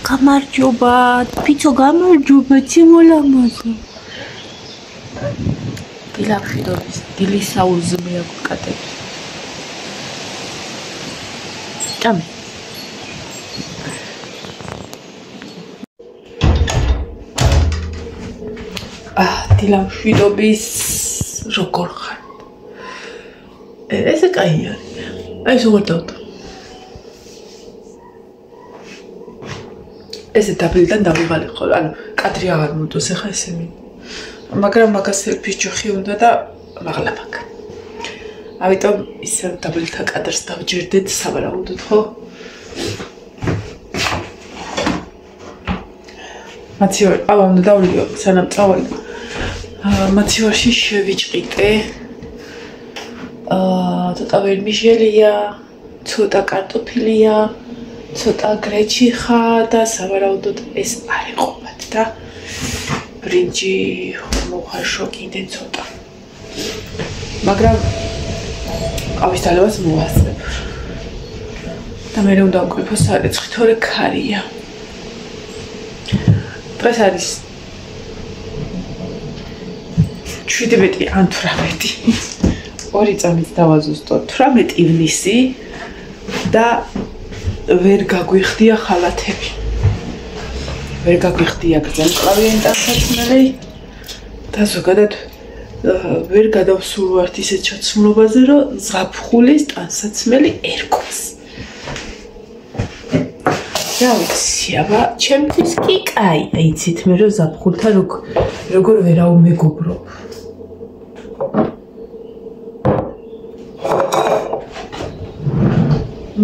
გამარჯობა, ფიცო გამარჯობა, ციმოლამაზო. დილაფიდობის, დილის საუზზე მე აგვიკატებს. ჭამე. დილამშვიდობის როგორ ხარ? ესე კაი არის. აი როგორ დავდო. ესე დაბლიდან დავიღალე ხოლმე, ანუ კადრი აღარ მომდოს ახლა ესენი. მაგრამ მაგას სელფის ჯოხი უნდა და მაღლა მაგ. ამიტომ ისევ დაბლთან კადრს დავჯერდეთ, სავარაუდოდ ხო? მაციორ, აბა უნდა დავლიო, სანამ წავალ. მაციორში შევიჭყიდე. ცოტა ვერმიშელია, ცოტა კარტოფილია. ცოტა გრეჩიხა და სავარაუდოდ ეს არ ეყოფათ და ბრინჯი მოხარშო კიდე ცოტა. მაგრამ ყავის დალევას მოვასწრებ. და მე უნდა ვკვიფო სარეცხი, თორე ქარია. დღეს არის 17 ან 18. ორი წამით დავაზუსტო 18 ივნისი და ვერ გაგვიხდია ხალათები. ვერ გაგვიხდია გზამკლავიანი ტანსაცმელი და ზოგადად ვერ გადავსულვართ ისეთ ჩაცმულობაზე, რომ ზაფხულის ტანსაცმელი ერქოს. რა ვიცი, აბა, ჩემთვის კი კაია, იცით მე რომ ზაფხულთან როგორ ვერაუმეგობრობ.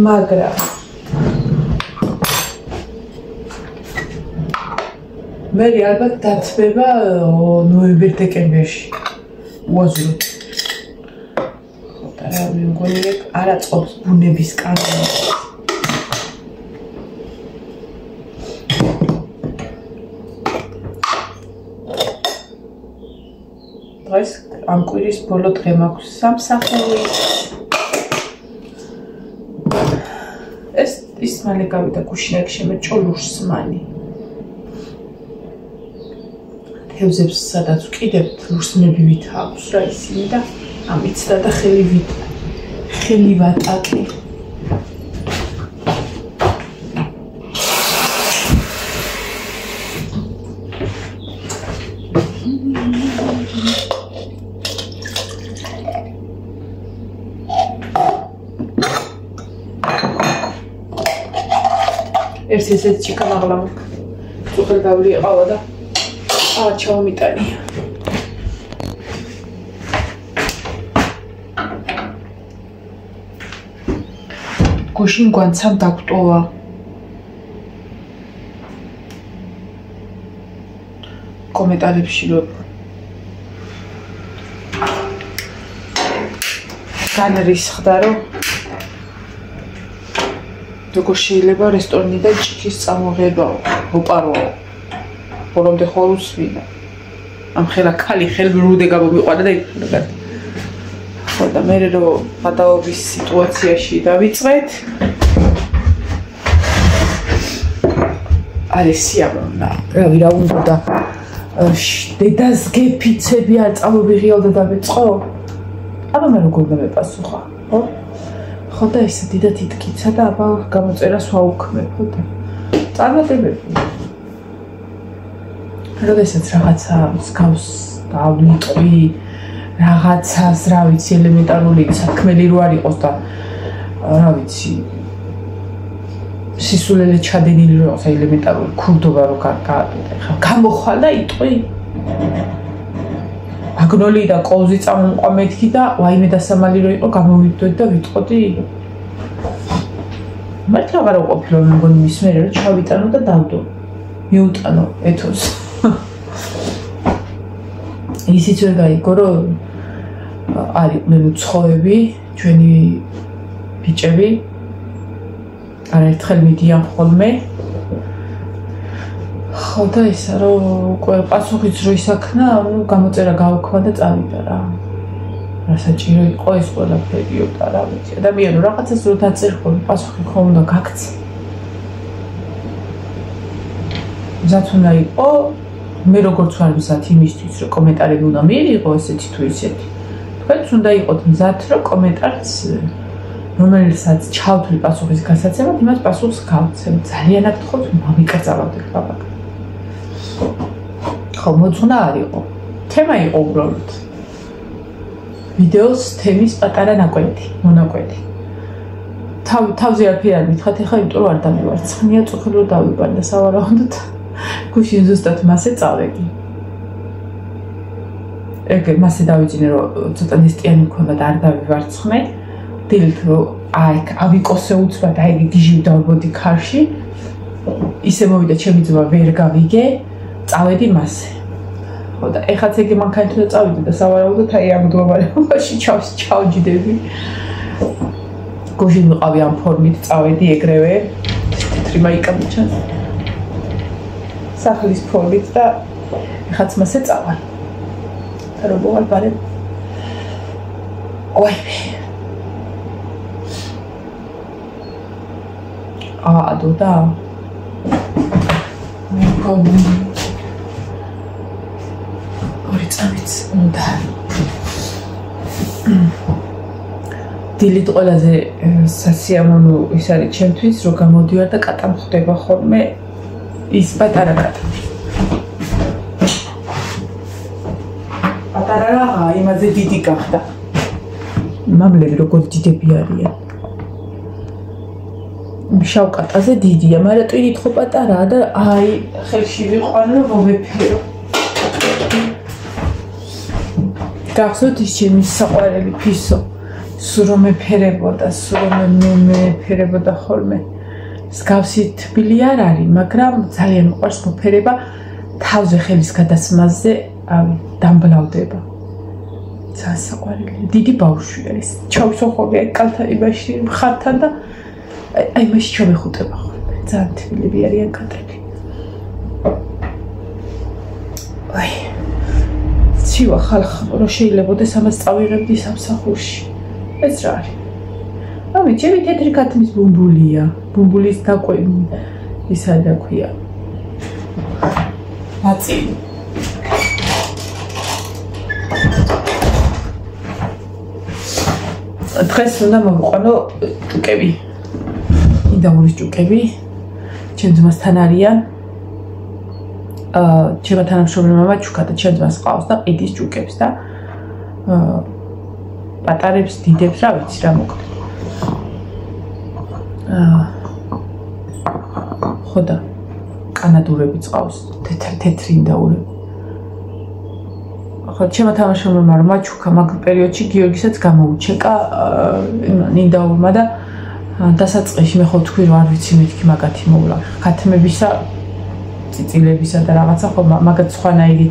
მაგრამ მე ალბათ დათმება ნოემბერ-დეკემბერში. უაზროდ. ხოდა რა მე მგონი არა წყობს ბუნების კანონი. დღეს ამ კვირის ბოლო დღე მაქვს სამსახური. ეს ის მალე გავიდა გუშინაკ შემეჭო ლურსმანი. თევზებს სადაც ვკიდებთ ლურსმები ვითაქვს რა ისინი და ამით და ხელი ვატაკე. ეს ესეც ჩიკა მაღლა მაქვს. უხელ გავლი ეყავა და ჩაუმიტანია. გუშინ გვანცამ დაგვტოვა. კომენტარებში რომ განრისხდა რომ როგორ შეიძლება რესტორნიდან ჭიქის წამოღებაო, ოპაროო. ბოლომდე ხოლოს ვინა. ამ ხელა ქალი ხელბრუდე გამომიყვანა და იფრინდა. ხო და მე რომ გადაობის სიტუაციაში დავიწყეთ. არის სიამოვნა. რავი რა უნდა დედას გეფიცები არ წამოვიღიალ და დავიწყო? აბა მე როგორ დამეპასუხა, ხო? ხო და ესე დიდად იტკიცა და აბა გამოწერას ვაუქმებ, ხო და წარმატებები. როდესაც რაღაცა მსგავს დავნიტყვი, რაღაცას, რა ვიცი, ელემენტარული საქმელი რო არ იყოს და რა ვიცი, სისულელე ჩადენილი რო იყოს, ელემენტარული ქურდობა რო გამოხვალ და იტყვი. აგნოლი და ყოვზი წამომყვა მეთქი და ვაიმე დასამალი რო იყო, გამოვიდოდი და ვიტყოდი. მართლა აღარ ვყოფილა მე მგონი მის მერე რომ ჩავიტანო და დავდო. მიუტანო ეთოს. ისიც ვერ გაიგო რომ არის მე უცხოები, ჩვენი ბიჭები არაერთხელ მიდიან ხოლმე. ხო და ისა რომ უკვე პასუხიც რო ისაქნა, გამოწერა გავქვა და წავიდა რა. რა საჭირო იყო ეს ყველაფერი და რა ვიცი. ადამიანო რაღაცას რო დაწერხო, პასუხი ხომ უნდა გაქცე. მზად უნდა იყო მე როგორც ვარ მზად იმისთვის რომ კომენტარები უნდა მიიღო ესეთი თუ ისეთი თქვენც უნდა იყოთ მზად რომ კომენტარს რომელსაც ჩავთვლი პასუხის გასაცემად იმას პასუხს გავცემ ძალიანად გთხოვთ მომიკაწავდეთ ბაბაკ ხო მოძღვნა არ იყო თემა იყო უბრალოდ ვიდეოს თემის პატარა ნაკვეთი მონაკვეთი თავზე არაფერი არ მითხრათ ეხლა იმიტომ რომ არ დამივარცხნია წუხილო დავიბანდა სავარაუდოდ გუშინ ზუსტად მასე წავედი ეგ მასე დავიძინე რომ ცოტა ნესტიანი მქონდა და არ დავივარცხნე დილით რომ აიქ ავიკოსე უცბად აი გიჟი დავბოდი ქარში ისე მოვიდა ჩემი ძმა ვერ გავიგე წავედი მასე ხო და ეხაც ეგ მანქანით უნდა წავიდე და სავარაუდოდ აი ამ მდგომარეობაში ჩავჯდები გუშინ ვიყავი ამ ფორმით წავედი ეგრევე თეთრი მაიკა მიჩანს სახლის ფორმით და ეხაც მასე წავალ და რომ მოვალ ბარემ ой დოდა ორი წამიც უნდა დილით ყველაზე სასიამოვნო ის არის ჩემთვის რომ გამოდივარ და კატა მხდება ხოლმე ის პატარა რა იმაზე დიდი გახდა მამლები როგორც დიდები არიან შავ კატაზე დიდია მაგრამ ტვინით ხო პატარაა და აი ხელში ვიყვან რომ მოვეფერო გახსოვთ ის ჩემი საყვარელი ფისო სულ რომ მეფერებოდა ხოლმე მსგავსი თბილი არ არის მაგრამ ძალიან მიყვარს მოფერება თავზე ხელის გადასმაზე დამბლავდება ძალიან საყვარელი დიდი ბავშვი არის ჩავსოხობი აი კალთა იმაში ხართან და აი მაშინ ჩამეხუტება ხოლმე ძალიან თბილები არიან კატები აი ცივა ხალხ რომ შეიძლებაოდეს ამას წავიღებდი სამსახურში ეს რა არის ამი ჩემი თეთრი კატმის ბუმბულია ბუმბულის დაკვები ისა რა ქვია აწი დღეს უნდა მოვიყვანო ჭუკები ინდაურის ჭუკები ჩემ ძმასთან არიან ჩემო თანამშრომელი მამა ჩუკა და ჩემ ძმას ყავს და ყიდის ჭუკებს და პატარებს დიდებს რა ვიცი რა მოკლედ ხო და კანადურები წავს თეთრი ინდაურები ხო ჩემო თანამშრომელმა რომ მაჩუქა მაგ პერიოდში გიორგისაც გამოუჩეკა ინდაურმა და დასაწყისში მე ხო თქვი რომ არ ვიცი მეთქი მაგათი მოვლა ხათმებისა წიწილებისა და რაღაცა ხო მაგათ სხვანაირი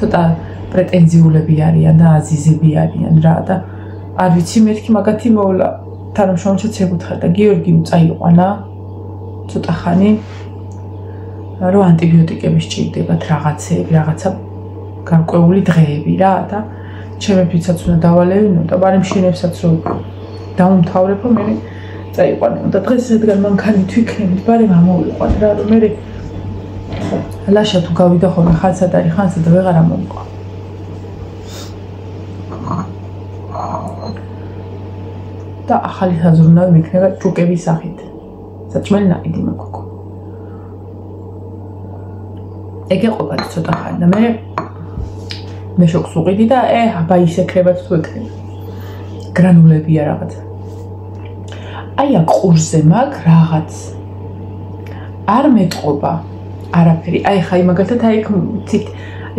ცოტა პრეტენზიულები არიან და აზიზები არიან რა და არ ვიცი მეთქი მაგათი მოვლა თანამშრომელსაც ეკითხა და გიორგი წაიყვანა ცოტა ხანი რომ ანტიბიოტიკები სჭირდებათ რაღაცეები რაღაცა გარკვეული დღეები რა და ჩემებიცაც უნდა დავალევინო და ბარემ შინებსაც რომ დაუმთავრებო მე წაიყვანო და დღეს რადგან მანქანით ვიქნებით ბარემ ამოვიყვან რა რომ მე ლაშა თუ გავიდა ხოლმე ხანსად არის ხანსა და ვეღარ ამოვიყვა და ახალი საზრუნავი მიქნება ჭუკების სახით საჭმელი ნაყიდი მაქვს ეგ ეყობა ცოტა ხანი და მე შოქს უყიდი და აბა ისექრებათ თუ ეკრება გრანულებია რაღაც აი აქ ყურზე მაგ რაღაც არ მეტყობა არაფერი აი ხა მაგალითად აი თით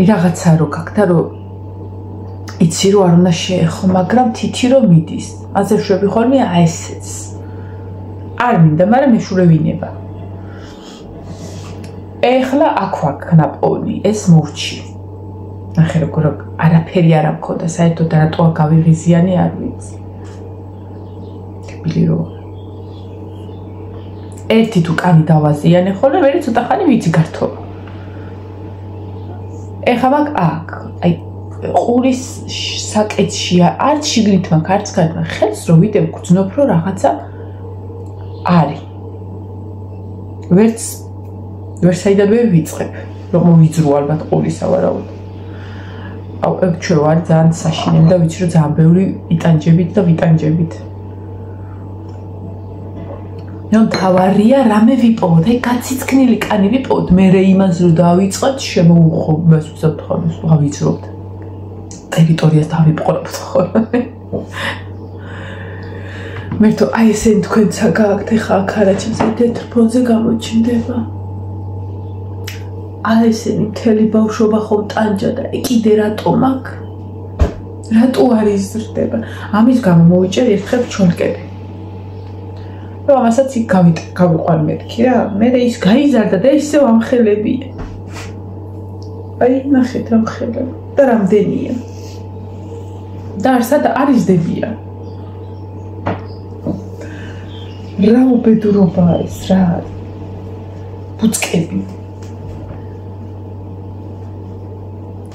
რაღაცა რო გაქდა რო იცი რო არ უნდა შეეხო მაგრამ თითი რო მიდის ასე შვები ხოლმე აი ესეც არ მინდა მაგრამ მეშურევინება ეხლა აქ ვაქნაპოვნი ეს მურჩი ნახე როგორ არაფერი არ მქონდა საერთოდ რატოა გავიღიზიანი არ ვიცი თბილი რო ერთი თუ კანი დავაზიანე ხოლმე მე ცოტა ხანი ვიცი გართობა ეხლა მაგ აქ აი ყურის საკეთში არც შიგნით მაგ არც გარეთ ხელს რო ვიდებ გძნობ რო რაღაცა არის ვერც ვერ საიდანვე ვიწყებ, რომ მოვიძრო ალბათ ყოვლისა ვარაუდ. აუ, ეგ ჩვენ ვარ ძალიან საშინელი და ვიცი რომ ძალიან ბევრი იტანჯებით და ვიტანჯებით. ნუ თავარია რამე ვიპოვოთ, აი გაციცკნილი კანი ვიპოვოთ, მე იმას რო დავიწყოთ, შემოუხო, მას ვუწევთ ხოლმე, გავიცრობთ. ტერიტორიას დავიპყრობთ ხოლმე. მერტო აი ესენი თქვენცა გააქვთ ხა აქ არაჩემს თეთრ ფონზე გამოჩნდება. აი ესენი მთელი ბავშვობა ხომ ტანჯა და კიდე რატომ აქ? რატო არ იზრდება? ამის გამო მოვიჭერ ერთხელ ჩონკები. რომ ამასაც იქ გავიყვან მეთქი რა, მე ის გაიზარდა და ისევ ამხელებია. აი ნახეთ ამხელები და რამდენია. და არსად არიზდებია. რა უბედურობაა ეს რა არის? ბუწკები.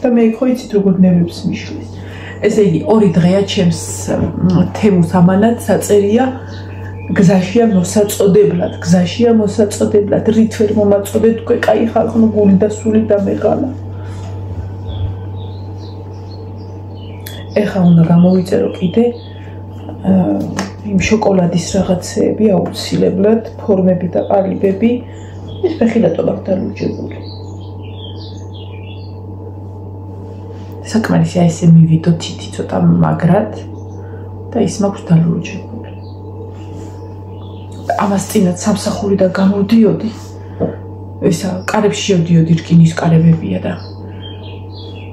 და მე ხო იცით როგორ ნერვებს მიშლის. ესე იგი, 2 დღეა ჩემს თემუს ამანად საწერია გზაშია მოსაწოდებლად, რით ვერ მომაწოდეთ უკვე კაი ხალხო გული და სული დამეღალა. ეხა უნდა გამოვიწერო კიდე იმ შოკოლადის რაღაცეები აუცილებლად, ფორმები და ყალიბები, ის მეხილატო აქვს დალუჯებული. საკმარისია ესე მივიდო თითი ცოტა მაგრად და ის მაქვს დალუჯებული. ამას წინათ სამსახურიდან გამოდიოდი. ესა კარებში შევდიოდი, რკინის კარებებია და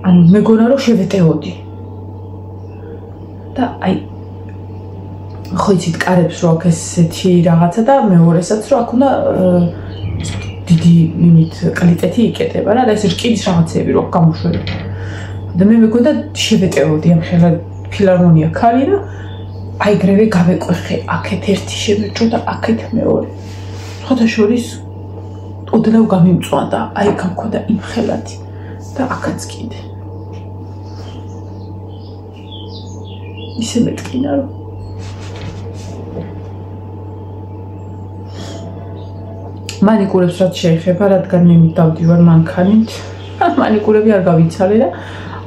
ანუ მეგონა რომ შევეტეოდი. და აი ხო იცით კარებს რო აქ ესეთი რაღაცა და მეორესაც რო აქ უნდა დიდი იმით კვალიტეტი იკეთება რა და ეს რკინის რაღაცები რო გამოშვები. და მე მეგონა შევეტეოდი ამ ფილარმონია ქალი და აიგრევე გავეკვეხე აქეთ ერთი შემეჭო და აქეთ მეორე. სხვათა შორის ოდნავ გამიმწვანდა, აი გამქონდა იმ ხელათი და აქაც კიდე. ისე მეტკინა რომ მანიკურებს რაც შეეხება, რადგან მე დავდივარ მანქანით, მანიკურები არ გავიცალე და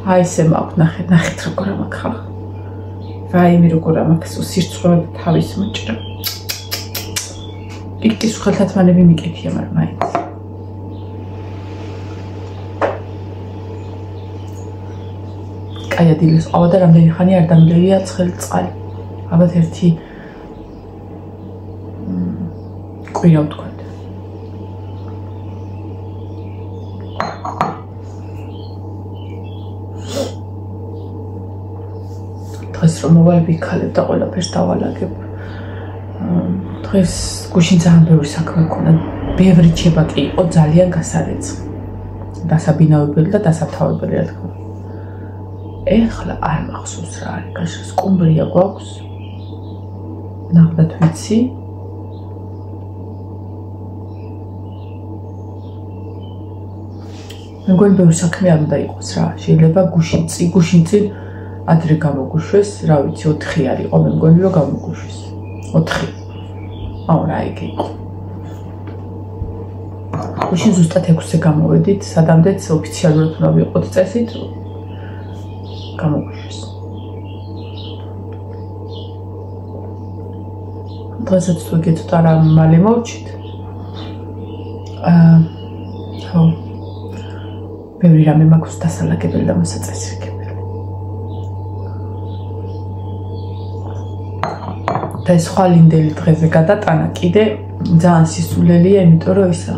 აი ესე მაქვს, ნახეთ როგორ ამაქვს ხალხი. რაიმე როგორ ამაქვს სირცხვევად თავის მოჭრა. პიკის ხელთათმანები მიკეთია, მაგრამ მაინც. კაი ადილეს ყავა და რამდენი ხანი არ დამლევია ცხელი წყალი. ალბათ ერთი კვირა ვთქვათ. დღეს რომ მოვაიბიქალებ და ყველაფერს დავალაგებ. დღეს გუშინ ძალიან ბევრი საქმე მქონდა. ბევრი ჩება კი იყო ძალიან გასარეცხი. დასაბინავებელი და დასაფთავებელი რა თქმა უნდა. ეხლა არ მახსოვს რა არის გაშა სკუმბრია გვაქვს. ნახდათ ვიცი. მე მგონი ბევრი საქმე არ უნდა იყოს რა. შეიძლება გუშინ წინ ადრე გამოგუშვეს, რა ვიცი 4 არ იყო, მე მგონი რომ გამოგუშვეს. 4. აუ რა იგი იყო. გუშინ ზუსტად 6-ზე გამოვედით, სადამდეც ოფიციალურად უნდა ვიყოთ წესით. გამოგუშვეს. დღესაც თუ გეცოთ არა მალე მოვჩით. ხო. ბევრი რამე მაქვს დასალაგებელი და მოსაწესრიგებელი. და ეს სხვა ლინდელი დღეზე გადატანა კიდე ძალიან სისულელია, იმიტომ რომ ისა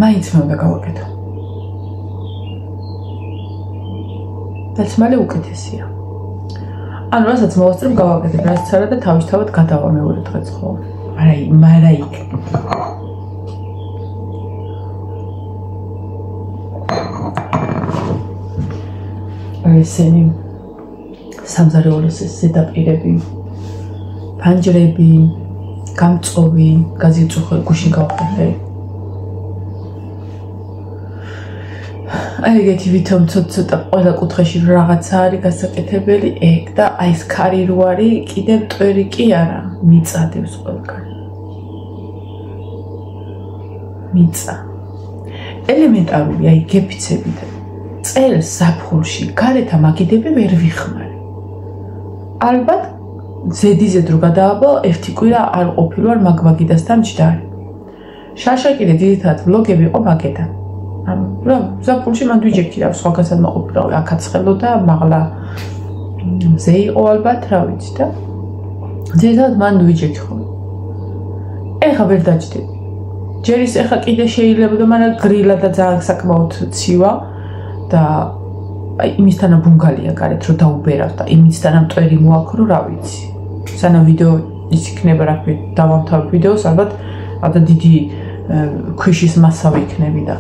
მაინც მე უნდა გავაკეთო. რაც მალე უკეთესია. ანუ რასაც მოვასწრებ გავაკეთებ, რაც არა და თავისთავად გადავა მეორე დღეც ხო. მარა იქ. ესენი სამზარეულოს ზედაპირები, ფანჯრები, გამწოვი, გაზიწუხე, გუშინ გავხერხე. აი ეგეთი ვითომ ცოტა ყველა კუთხეში რაღაცა არის გასაკეთებელი, ეგ და აი ეს ქარი რო არის, კიდევ მტვერი კი არა, მიწადებს ყველგან. მიწა. ელემენტარული, აი გეფიცებით. წელს ზაფხულში გარეთა მაგიდები ვერ ვიხმარე. ალბათ ზედიზედ რო გადააბა ერთი კვირა არ ყოფილვარ მაგიდასთან მჯდარი. შაშა კიდე დიდად ვლოგები იყო მაგედან. რა ზაფხულში მან ვიჯექი რა სხვაგასად მოყოფილავი აქაც ხელო და მაღლა ზე იყო ალბათ რა ვიცი და ძირითადად მან ვიჯექი ხოლმე. ეხა ვერ დაჯდები. ჯერ ის ეხა კიდე შეიძლება და მაგრამ გრილა და ძალიან საკმაოდ ცივა და აი იმისთანა ბუნგალია გარეთ რომ დაუბერავ და იმისთანა მტვერი მოაქრო რა ვიცი. სანამ ვიდეო ის იქნება რა ქვია დავამთავრებ ვიდეოს ალბათ და დიდი ქვიშის მასავი იქნები და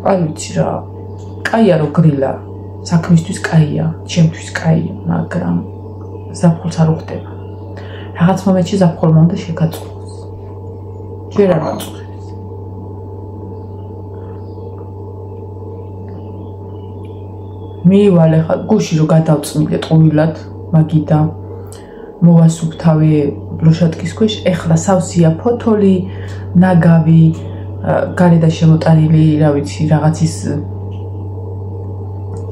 აი ვიცი რა კაია რო გრილა საქმისთვის კაია ჩემთვის კაია მაგრამ ზაფხულს არ უხდება რაღაც მომენტში ზაფხულმა უნდა შეგაწყოს ჯერ არ მაწყობს მივალე ხა გუში რო გადავწმიდე ტყუილად მაგიდა მოვასუფთავე ბლოშატკის ქვეშ ეხლა სავსეა ფოთოლი ნაგავი გარედან შემოტანილი რა ვიცი რაღაცის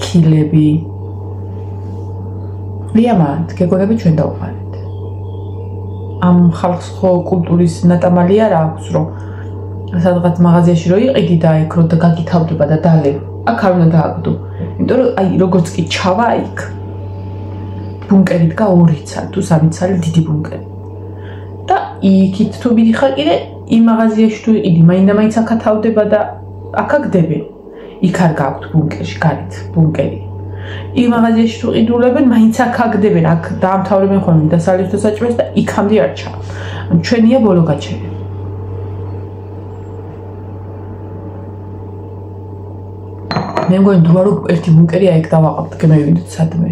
კილები ვიამანთ გეგონები ჩვენ დავყარეთ ამ ხალხს ხო კულტურის ნატამალი არ აქვს რომ სადღაც მაღაზიაში რო იყიდი და ეგ რო გაგითავდება და დალე აქ არ უნდა დააგდო იმიტომ რომ აი როგორც კი ჩავა იქ ბუნკერი დგა 2 ცალი თუ 3 ცალი დიდი ბუნკერი და იქით თუ მიდიხარ კიდე იმ მაღაზიაში თუ იყიდი მაინდა-მაინც აქ თავდება და აქ აგდები იქ არ გაქვთ ბუნკერში გარეთ ბუნკერი იმ მაღაზიაში თუ ყიდულებენ მაინც აქ აგდებენ აქ დაამთავრებენ ხოლმე დასავლეთის საჭმელს და იქამდე არ ჩავა ჩვენია ბოლო გაჩერება მე მგონი თუ არ ერთი ბუნკერია ეგ დავაყავთ გემევიდით სადმე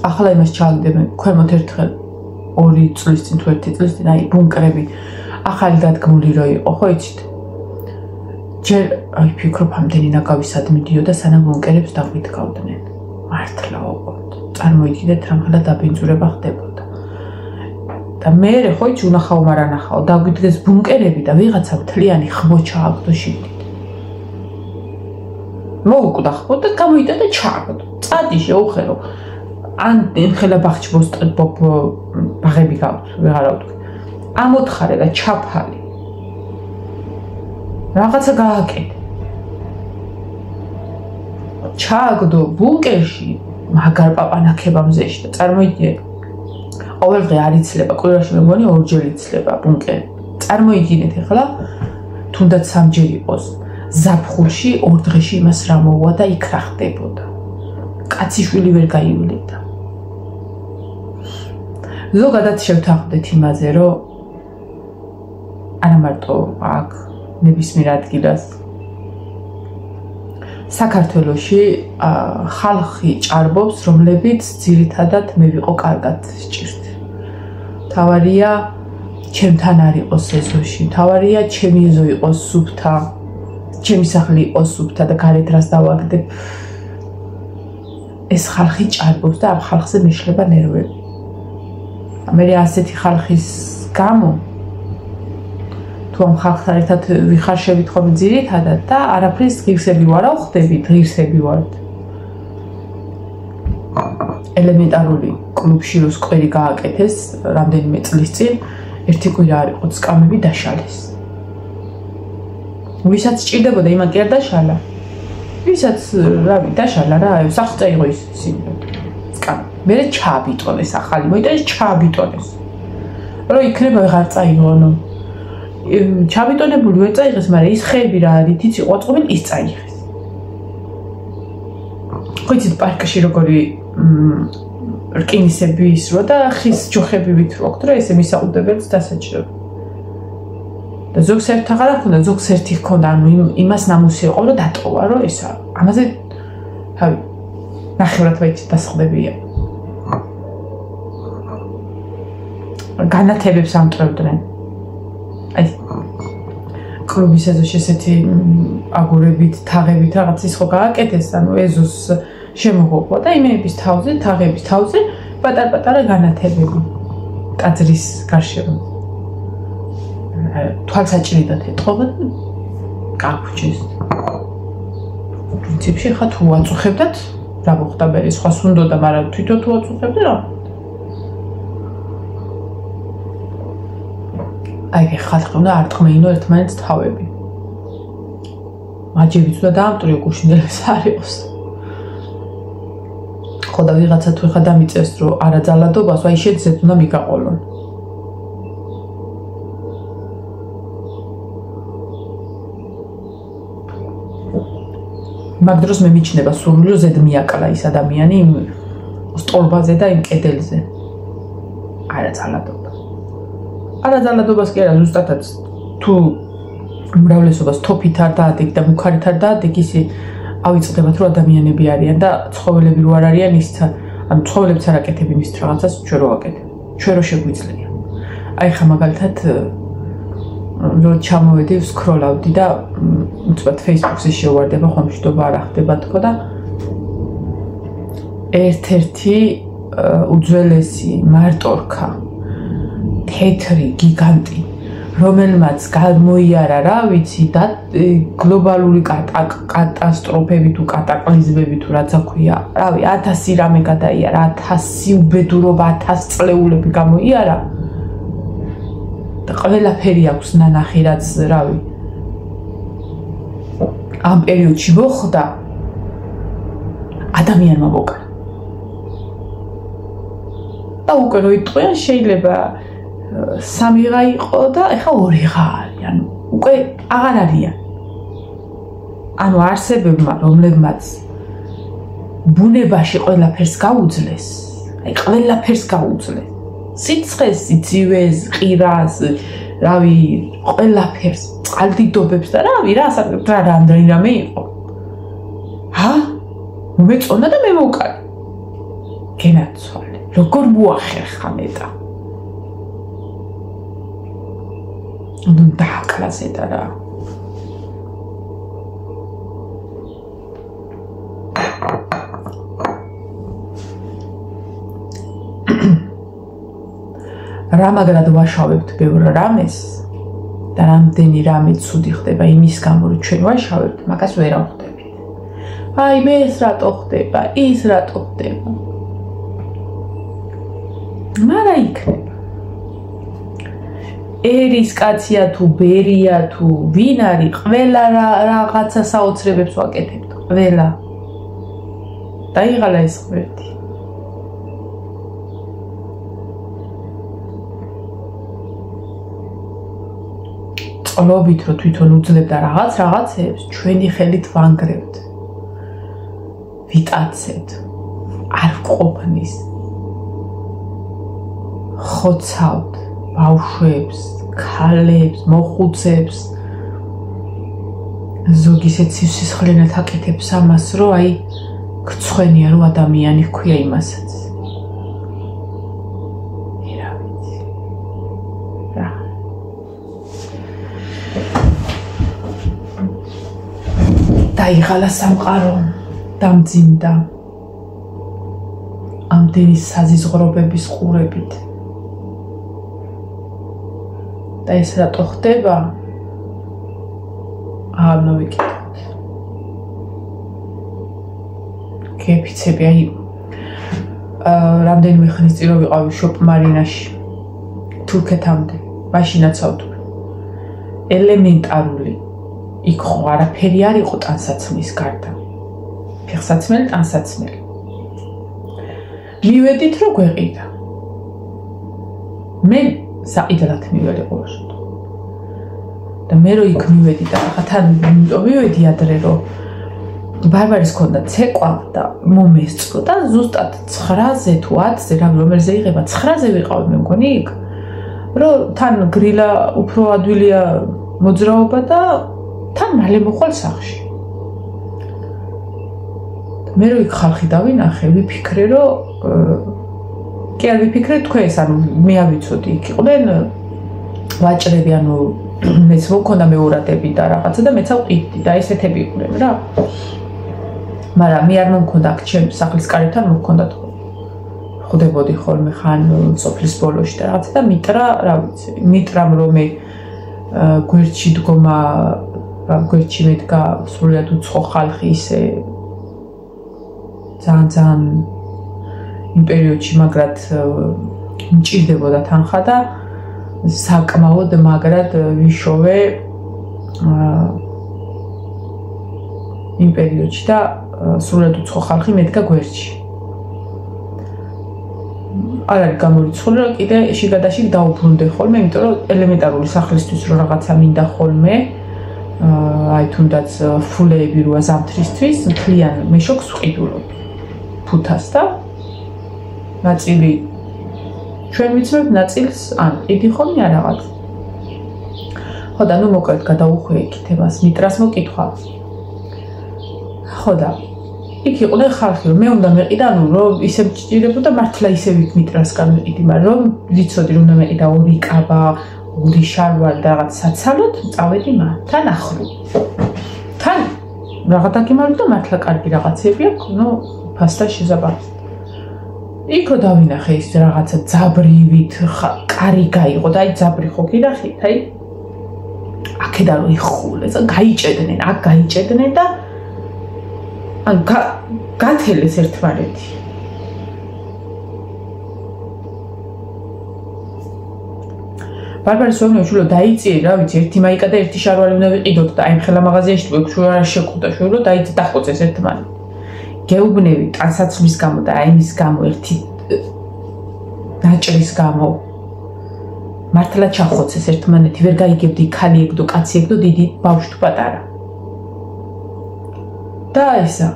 ახლა იმას ჩავაგდებენ ქვემოთ ერთხელ 2 წლის წინ თუ 1 წლის წინ აი ბუნკერები ახალი დადგმული რო იყო ხო იცით ჯერ აი ფიქრობ ამდენი ნაგავისად მიდიოდა სანამ ბუნკერებს დაგვიდგავდნენ მართლა უყოთ წარმოიდგინეთ რამხელა დაბინძურება ხდებოდა და მე ხო იცი უნახავ მარ ანახავ დაგვიდგეს ბუნკერები და ვიღაცა მთლიანი ხმო ჩააგდო შიგნით მოუკვდა ხმო და გამოიდა და ჩააგდო წადი შეუხერო ან ხელა ბახჩ ბაღები გაქვს ვეღარა ვთქვი ამოთხარე და ჩაფალი რაღაცა გააკეთე ჩააგდო ბუნკერში მაგარ პაპანაქებამზეში და წარმოიდგინე ყოველდღე არ იცლება კვირაში მე მგონი 2 ჯერ იცლება ბუნკერი წარმოიდგინეთ ახლა თუნდაც 3 ჯერ იყოს ზაფხულში 2 დღეში იმას რა მოვა და იქ რა ხდებოდა კაციშვილი ვერ გაივლიდა ზოგადად შევთანხმდეთ იმაზე რომ არა მარტო აქ ნებისმიერ ადგილას საქართველოში ხალხი ჭარბობს რომლებიც ძირითადად მე ვიყო კარგად სჭირთ თავარია ჩემთან არ იყოს ეზოში თავარია ჩემი ეზო იყოს სუფთა ჩემი სახლი იყოს სუფთა და გარეთ რას დავაგდებ ეს ხალხი ჭარბობს და ამ ხალხზე მეშლება ნერვები მე ასეთი ხალხის გამო თუ ამ ხალხთან ერთად ვიხარშევით ხოლმე ძირითადად და არაფრის ღირსები ვარ ვხდებით ღირსები ვართ ელემენტარული კლუბში რო სკვერი გააკეთეს რამდენიმე წლის წინ ერთი კვირა არ იყო სკამები დაშალეს ვისაც სჭირდებოდა იმან კი არ დაშალა ვისაც რავი დაშალა რა სახწე იყო ის სკამი მე ჩააბიტონეს ახალი მოიტანეს ჩააბიტონეს რომ იქნება ვეღარ წაიღონო ჩაბიტონებული ვერ წაიღეს მაგრამ ის ხეები რა რითიც იყო წყობენ ის წაიღეს ხო იცით პარკში როგორი რკინისები ისრო და ხის ჯოხები ვითროქთ რა ესე მისაყუდებელს დასაჭრებ და ზოგს ერთ აღარ ჰქონდა ზოგს ერთი ჰქონდა ანუ იმას ნამუსი იყო რომ დატოვა რომ ესა ამაზე თავი ნახევრად ვაიცი დასხდებია განათებებს ამტვრევდნენ აი კლუბის ეზოში ესეთი აგურებით თაღებით რაღაც ის ხო გააკეთეს ანუ ეზოს შემოღობა და იმეების თავზე თაღების თავზე პატარ-პატარა განათებები ტაძრის გარშემო თვალსაჭრიდად ეტყობა და გაგვჭის პრინციპში ხა თუ აწუხებდათ რა მოხდა მე სხვა სუნდოდა მაგრამ თვითონ თუ აწუხებდი რა აი ხალხი უნდა არტყმეინო ერთმანეთს თავები მაჯებიც უნდა დაამტვრიო გუშინდელს არ იყოს ხო და ვიღაცა თუ ხა დამიწევს რომ არაძალადობას აი შეძეთ უნდა მიგაყოლონ მაგ დროს მე მიჩნდება სურვილო ზედ მიაკლა ის ადამიანი იმ სტოლბაზე და იმ კედელზე არაძალადობას კი არა ზუსტადაც თუ უმრავლესობას თოფით არ დაადეგ და მუქარით არ დაადეგ ისე ავიწყდებათ რომ ადამიანები არიან და ცხოველები რო არ არიან ის ანუ ცხოველებიც არ აკეთებენ ის რაღაცას ჩვენ რო ვაკეთებ ჩვენ რო შეგვიძლია აი ხა მაგალითად რო ჩამოვედი ვსკროლავდი და უცბად Facebook-ზე შევარდება ხომ მშვიდობა არ ახდება თქო და ერთ-ერთი უძველესი მარტორქა თეთრი გიგანტი რომელმაც გამოიარა რა ვიცი და გლობალური კატასტროფები თუ კატაკლიზმები თუ რაც აქვია რავი 1000 რამე გადაიარა 1000 უბედურობა 1000 წლეულები გამოიარა და ყველაფერი აქვს ნანახი რაც რავი ამ პერიოდში მოხდა ადამიანმა მოკლა და უკვე რო იტყვიან შეიძლება 3 ღა იყო და ეხა 2 ღა არიან უკვე აღარ არიან ანუ არსებებმა რომლებმაც ბუნებაში ყველაფერს გაუძლეს აი ყველაფერს გაუძლეს სიცხეს, სიცივეს, ყირას, რავი, ყველაფერს, წყალდიდობებს და რავი, რა რამდენი იყო. ჰა? მომეწონა და მე მოვკარი. გენაცვალე. როგორ მოახერხა მეტა? ნუ დააკლასე და რა. რა მაგრად ვაშავებთ ბევრ რამეს და რამდენი რამე ცუდი ხდება იმის გამო რომ ჩვენ ვაშავებთ, მაგას ვერ ავხდებით. აი მე ეს რატო ხდება, ის რატო ხდება. მარა იქნება. ერის კაცია თუ ბერია თუ ვინ არის, ყველა რაღაცა საოცრებებს ვაკეთებთ, ყველა. დაიღალა ეს ღმერთი. ყლობით რომ თვითონ უძლებდა რაღაცებს ჩვენი ხელით ვანგრევთ ვიტაცეთ არ ყოფნის ხოცავთ ბავშვებს ქალებს მოხუცებს ზოგი ისეთ სისხლიანად აკეთებს ამას რომ აი გცხვენია რომ ადამიანი ჰქვია იმასაც დაიღალა სამყარო დამძიმდა ამდენი საზიზღრობების ყურებით და ეს რატო ხდება აღარ მოვიკითხოთ კეფიცები აი რამდენიმე ხნის წინ ვიყავი შოპ მარინაში თურქეთამდე მაშინაც ავთქვი ელემენტარული იქ ხო არაფერი არ იყო ტანსაცმლის გარდა. ფეხსაცმელი, ტანსაცმელი. მივედით რომ გვეყიდა. მე საიდლად მივედი ყოველშაბათ. და მე რო იქ მივედი და ხა თან მივედი ადრე რომ ბარბარის ქონდა ცეკვა და მომესწრო და ზუსტად 9-ზე თუ 10-ზე რომელზე იღება 9-ზე ვიყავი მე მგონი იქ რომ თან გრილა უფრო ადვილია მოძრაობა და თან მალე მოხვალ სახში. მე რო იქ ხალხი დავინახე, ვიფიქრე რომ კი არ ვიფიქრე თქვენს, ანუ მე არ ვიცოდი, იქ იყვნენ ვაჭრები, ანუ მეც მქონდა მეურატები და რაღაცა და მეც ავყიდდი და ესეთები იყვნენ რა. მაგრამ მე არ მომქონდა აქ ჩემ სახლის კარებთან მომქონდა ხვდებოდი ხოლმე ხან სოფლის ბოლოში და რაღაცა და მიტრა, რა ვიცი, მიტრამ რომე გვერდში დგომა, გვერდში მედგა სრულიად უცხო ხალხი ისე ძალიან იმ პერიოდში მაგრად მჭირდებოდა თანხა და საკმაოდ მაგრად ვიშოვე იმ პერიოდში და სრულიად უცხო ხალხი მედგა გვერდში. არ არის გამორიცხული, რომ კიდე შიგადაშიგ დაუბრუნდე ხოლმე, იმიტომ რომ ელემენტარული სახლისთვის რო რაღაცა მინდა ხოლმე, აი თუნდაც ფულეები როა ზამთრისთვის, მთლიან მეშოქს ვყიდულობ ფუთას და ნაწილი ჩვენ ვიცნობ ნაწილს ან ყიდი ხოლმე არ რაღაც. ხო და ნუ მოკლედ გადავუხვე იქით ემას მიტრას მოკითხვა. ხო და იქ იყვნენ ხალხი, რომ მე უნდა მეყიდა, ანუ რომ ისე მჭირდებოდა მართლა ისე მიტრასგან მეყიდი, მაგრამ რომ ვიცოდი რომ უნდა მეყიდა 2 კაბა, 2 შარვარი და რაღაც საცალოდ, წავედი მათთან ახლო. თან რაღაც დაგიმარვდი და მართლა კარგი რაღაცები აქვს, ნუ ფასტა შეზაბარდა. იქო დავინახე ის რაღაცა ძაბრივით, კარი გაიყო და აი ძაბრი ხო გინახით, აი აქედან რო იხულეს, გაიჭედნენ, აქ გაიჭედნენ და ან გათელეს ერთმანეთი. ბარბარის ვეუბნები დაიწიე რა ვიცი ერთი მაიკა და ერთი შარვარი უნდა ვიყიდოთ და აი ხელა მაღაზიაში ვექშუ არ შეგხვდა შურო დაიწი დახოცეს ერთმანეთი. გეუბნები ტანსაცმლის გამო და აი მის გამო ერთი ნაჭრის გამო მართლა ჩახოცეს ერთმანეთი ვერ გაიგებდი ქალი ეგდო კაცი ეგდო დიდი ბავშვი თუ პატარა. და ისა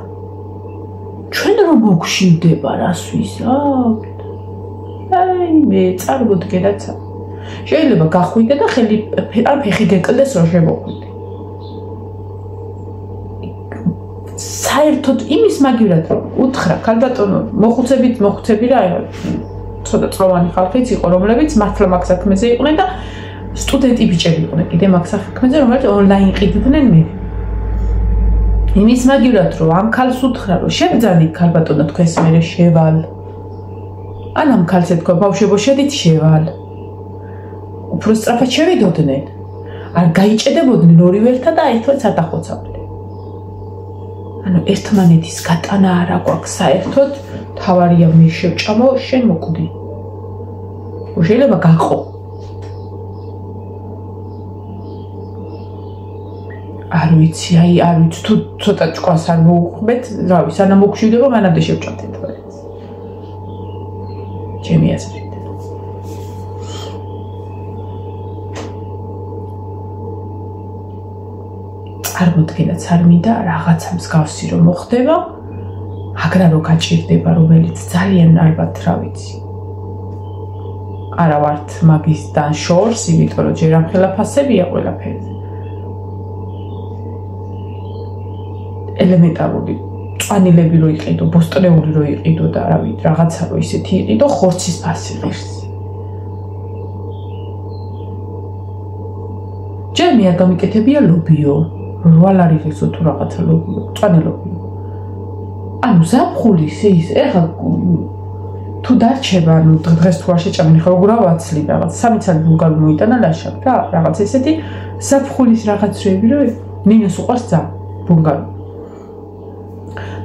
ჩვენ რომ მოგშვიდება რას ვიზავთ? აი მე წარმოდგენაცა შეიძლება გახვიდე და ხელი ან ფეხი გეკლდეს რომ შემოხვიდე. საერთოდ იმის მაგივრად უთხრა ქალბატონო მოხუცები რა იყო. ცოტა წლოვანი ხალხიც იყო რომლებიც მართლა მაგ საქმეზე იყვნენ და სტუდენტი ბიჭები იყვნენ კიდე მაგ საქმეზე რომელიც ონლაინ ყიდდნენ მე. იმის მაგივრად რომ ამ ქალს უთხრა რომ შეგძანით ქალბატონო თქვენს მერე შევალ. ან ამ ქალს ეთქვა ბავშვებო შედით შევალ. უფრო სწრაფად შევიდოდნენ. არ გაიჭედებოდნენ ორივე ერთად და ერთად სადახოცავდნენ. ანუ ერთმანეთის გატანა არა გვაქვს საერთოდ, თავარია მე შევჭამო, შენ მოკვდი. შეიძლება გაყო. არ ვიცი, აი არ ვიცი თუ ცოტა ჭკვას არ მოუხმეთ, რავი, სანამ მოგშვიდება, მანამდე შევჭამთ ერთმანეთს. ჩემი აზრით. წარმოდგენაც არ მინდა რაღაცა მსგავსი რომ მოხდება, აგრა რო გაჭირდება, რომელიც ძალიან ალბათ რა ვიცი. არა ვართ მაგისთან შორს, იმიტომ რომ ჯერ ამ ხელაფასებია ყველაფერზე. ელემენტარული წვანილები რო იყიდო, ბოსტნეული რო იყიდო და რა ვიცი, რაღაცა რო ისეთი იყიდო, ხორცის ფასი ღირს. ჯერ მე არ გამიკეთებია ლობიო. რვალარიხისო თუ რაღაცა ლობიო, წვანილობიო. ანუ ზაფხულის ის, ეხლა თუ დარჩება, ანუ დღეს თუ არ შეჭამენ, ხო როგორ ავაცლი რაღაც, 3 წელი ბულგარული მოიტანა ლაშა, რა, რაღაც ესეთი ზაფხულის რაღაცები რო მინუს უყარს ძა, ბულგარული.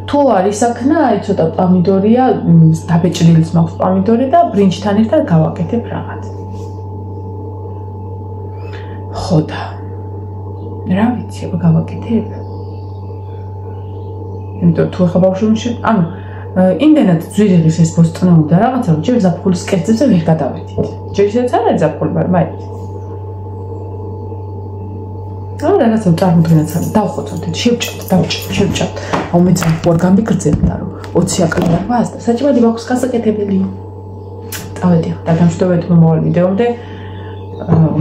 თუ არის აქნა, აი ცოტა პამიდორია, დაბეჭდილის მაქვს პამიდორი და ბრინჯთან ერთად გავაკეთებ რაღაც. ხო და რა ვიცი, აბა გავაკეთებ. იმიტომ თუ ახლა ბავშვი ანუ იმდენად ძვირიღის ეს ბოსტნეული და რაღაცა რომ ჯერ ზაფხულის კერძებზე ვერ გადავედით. ჯერ ისედაც არ არის ზაფხული, მაგრამ მაინც. ანუ რაღაცა წარმოდგენაც არის, დავხოცოთ, შევჭამთ. აუ მე ძალიან არ გამიგრძელდა რომ 20 აკლიდან ვას და საჭმელი მაქვს გასაკეთებელი. დავედი და დამშვიდობეთ მომავალ ვიდეომდე.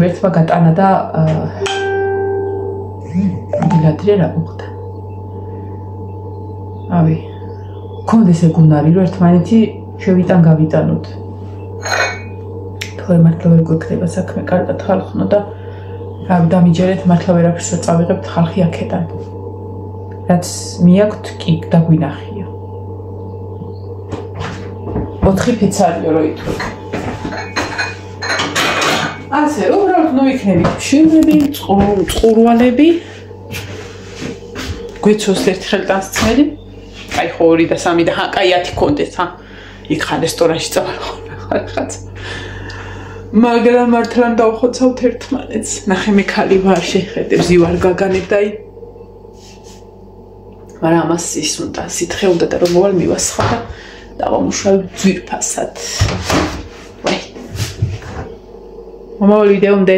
ერთმა გატანა და დილადრე რა მოხდა. ავი კონდეს ეგუნარი რომ ერთმანეთი შევიტან გავიტანოთ. თორე მართლა ვერ გვექნება საქმე კარგად ხალხნო და რავი დამიჯერეთ მართლა ვერაფერს ვერ წავიღებთ ხალხი აქედან. რაც მიაქვთ კი დაგვინახია. 4 ფიცარიო რო ითქვა. ასე რომ უბრალოდ ნოიქნებით მშვილდები, წყურვალები. გვეცოს ერთხელ დასწმელი. აი ხო 2 და 3 და კაი 10 კონდეს ხა. იქ ხარ რესტორანში წავალ ხარ. მაგრამ მართლა დავხოცავთ ერთმანეთს. ნახე მე ქალი ვარ შეხედებს ივარ გაგანებ და აი მაგრამ ამას ის უნდა სითხე უნდა და რომ მოვალ მივასხა და დავამუშავებ ძვირფასად. ვაი მომავალ ვიდეომდე